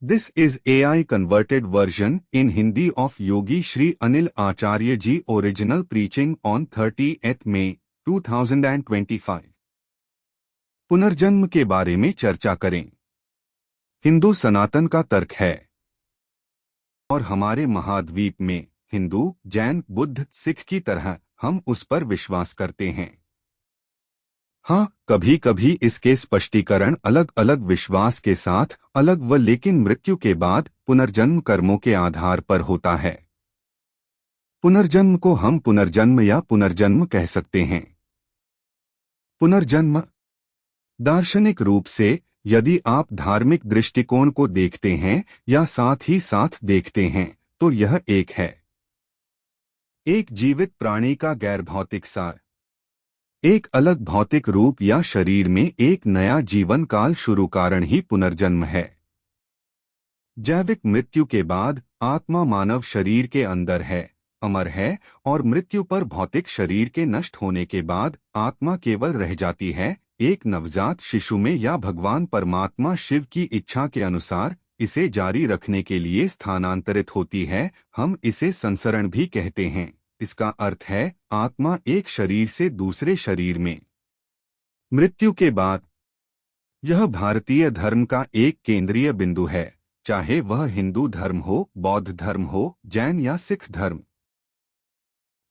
This is AI converted version in Hindi of Yogi Shri Anil Acharya Ji original preaching on 30th May 2025। पुनर्जन्म के बारे में चर्चा करें। हिंदू सनातन का तर्क है और हमारे महाद्वीप में हिंदू, जैन, बुद्ध, सिख की तरह हम उस पर विश्वास करते हैं। हाँ, कभी कभी इसके स्पष्टीकरण अलग अलग विश्वास के साथ अलग लेकिन मृत्यु के बाद पुनर्जन्म कर्मों के आधार पर होता है। पुनर्जन्म को हम पुनर्जन्म या पुनर्जन्म कह सकते हैं। पुनर्जन्म दार्शनिक रूप से यदि आप धार्मिक दृष्टिकोण को देखते हैं या साथ ही साथ देखते हैं तो यह एक जीवित प्राणी का गैर भौतिक सार, एक अलग भौतिक रूप या शरीर में एक नया जीवन काल शुरू कारण ही पुनर्जन्म है। जैविक मृत्यु के बाद आत्मा मानव शरीर के अंदर है, अमर है और मृत्यु पर भौतिक शरीर के नष्ट होने के बाद आत्मा केवल रह जाती है एक नवजात शिशु में या भगवान परमात्मा शिव की इच्छा के अनुसार इसे जारी रखने के लिए स्थानांतरित होती है। हम इसे संसरण भी कहते हैं। इसका अर्थ है आत्मा एक शरीर से दूसरे शरीर में। मृत्यु के बाद यह भारतीय धर्म का एक केंद्रीय बिंदु है, चाहे वह हिंदू धर्म हो, बौद्ध धर्म हो, जैन या सिख धर्म।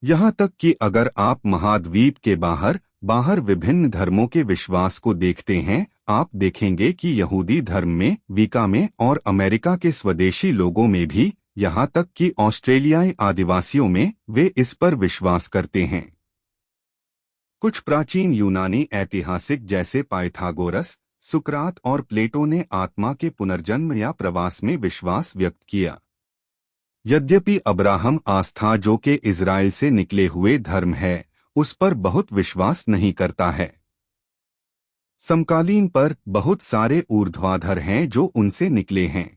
यहाँ तक कि अगर आप महाद्वीप के बाहर विभिन्न धर्मों के विश्वास को देखते हैं, आप देखेंगे कि यहूदी धर्म में, वीका में और अमेरिका के स्वदेशी लोगों में भी, यहाँ तक कि ऑस्ट्रेलियाई आदिवासियों में वे इस पर विश्वास करते हैं। कुछ प्राचीन यूनानी ऐतिहासिक जैसे पाइथागोरस, सुकरात और प्लेटो ने आत्मा के पुनर्जन्म या प्रवास में विश्वास व्यक्त किया। यद्यपि अब्राहम आस्था जो कि इज़राइल से निकले हुए धर्म है, उस पर बहुत विश्वास नहीं करता है। समकालीन पर बहुत सारे ऊर्ध्वाधर हैं जो उनसे निकले हैं।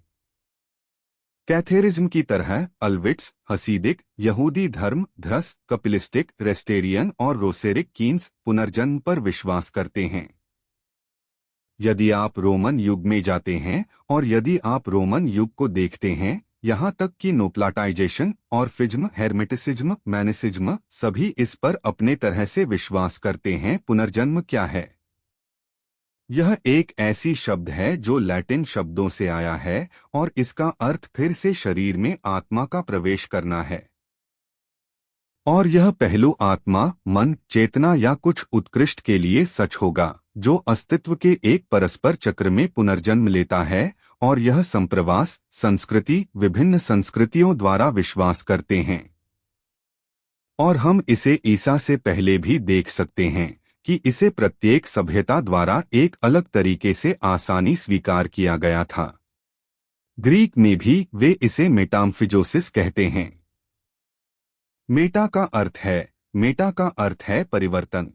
कैथेरिज्म की तरह अल्विट्स, हसीदिक, यहूदी धर्म, ध्रस, कपिलिस्टिक, रेस्टेरियन और रोसेरिक कीन्स पुनर्जन्म पर विश्वास करते हैं। यदि आप रोमन युग में जाते हैं और यदि आप रोमन युग को देखते हैं, यहाँ तक कि नोप्लाटाइजेशन और फिज्म, हेर्मेटिसिज्म, मैनिसिज्म सभी इस पर अपने तरह से विश्वास करते हैं। पुनर्जन्म क्या है? यह एक ऐसी शब्द है जो लैटिन शब्दों से आया है और इसका अर्थ फिर से शरीर में आत्मा का प्रवेश करना है। और यह पहलू आत्मा, मन, चेतना या कुछ उत्कृष्ट के लिए सच होगा जो अस्तित्व के एक परस्पर चक्र में पुनर्जन्म लेता है। और यह संप्रवास संस्कृति विभिन्न संस्कृतियों द्वारा विश्वास करते हैं। और हम इसे ईसा से पहले भी देख सकते हैं कि इसे प्रत्येक सभ्यता द्वारा एक अलग तरीके से आसानी स्वीकार किया गया था। ग्रीक में भी वे इसे मेटाम्फिजोसिस कहते हैं। मेटा का अर्थ है परिवर्तन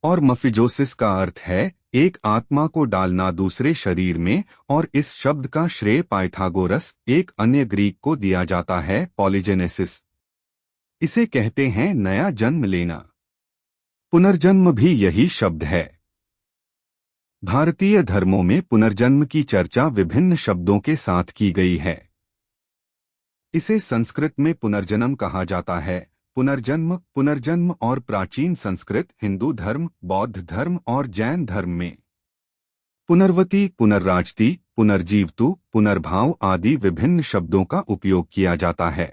और मफिजोसिस का अर्थ है एक आत्मा को डालना दूसरे शरीर में, और इस शब्द का श्रेय पाइथागोरस एक अन्य ग्रीक को दिया जाता है, पॉलीजेनेसिस। इसे कहते हैं नया जन्म लेना। पुनर्जन्म भी यही शब्द है। भारतीय धर्मों में पुनर्जन्म की चर्चा विभिन्न शब्दों के साथ की गई है। इसे संस्कृत में पुनर्जन्म कहा जाता है, पुनर्जन्म और प्राचीन संस्कृत, हिंदू धर्म, बौद्ध धर्म और जैन धर्म में पुनर्वती, पुनर्राजती, पुनर्जीवतु, पुनर्भाव आदि विभिन्न शब्दों का उपयोग किया जाता है।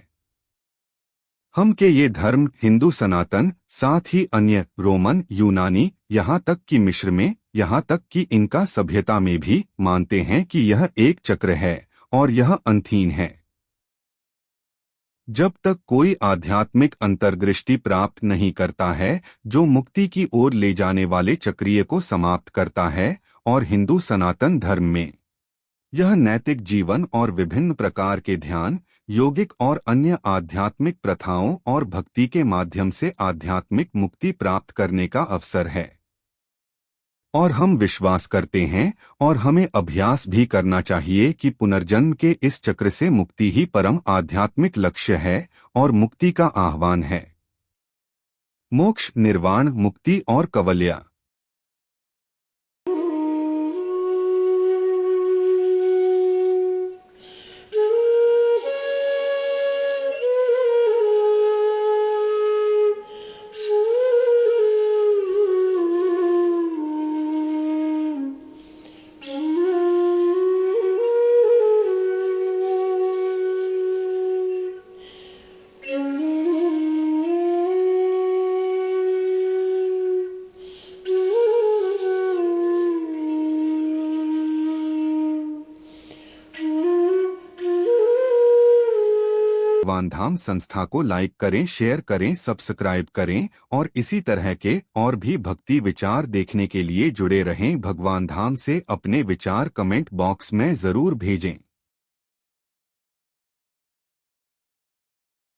हम के ये धर्म हिंदू सनातन, साथ ही अन्य रोमन, यूनानी, यहाँ तक कि मिस्र में, यहाँ तक कि इनका सभ्यता में भी मानते हैं कि यह एक चक्र है और यह अंतहीन है। जब तक कोई आध्यात्मिक अंतर्दृष्टि प्राप्त नहीं करता है जो मुक्ति की ओर ले जाने वाले चक्रीय को समाप्त करता है। और हिंदू सनातन धर्म में यह नैतिक जीवन और विभिन्न प्रकार के ध्यान, योगिक और अन्य आध्यात्मिक प्रथाओं और भक्ति के माध्यम से आध्यात्मिक मुक्ति प्राप्त करने का अवसर है। और हम विश्वास करते हैं और हमें अभ्यास भी करना चाहिए कि पुनर्जन्म के इस चक्र से मुक्ति ही परम आध्यात्मिक लक्ष्य है और मुक्ति का आह्वान है। मोक्ष, निर्वाण, मुक्ति और कवल्या। भगवान धाम संस्था को लाइक करें, शेयर करें, सब्सक्राइब करें और इसी तरह के और भी भक्ति विचार देखने के लिए जुड़े रहें। भगवान धाम से अपने विचार कमेंट बॉक्स में जरूर भेजें।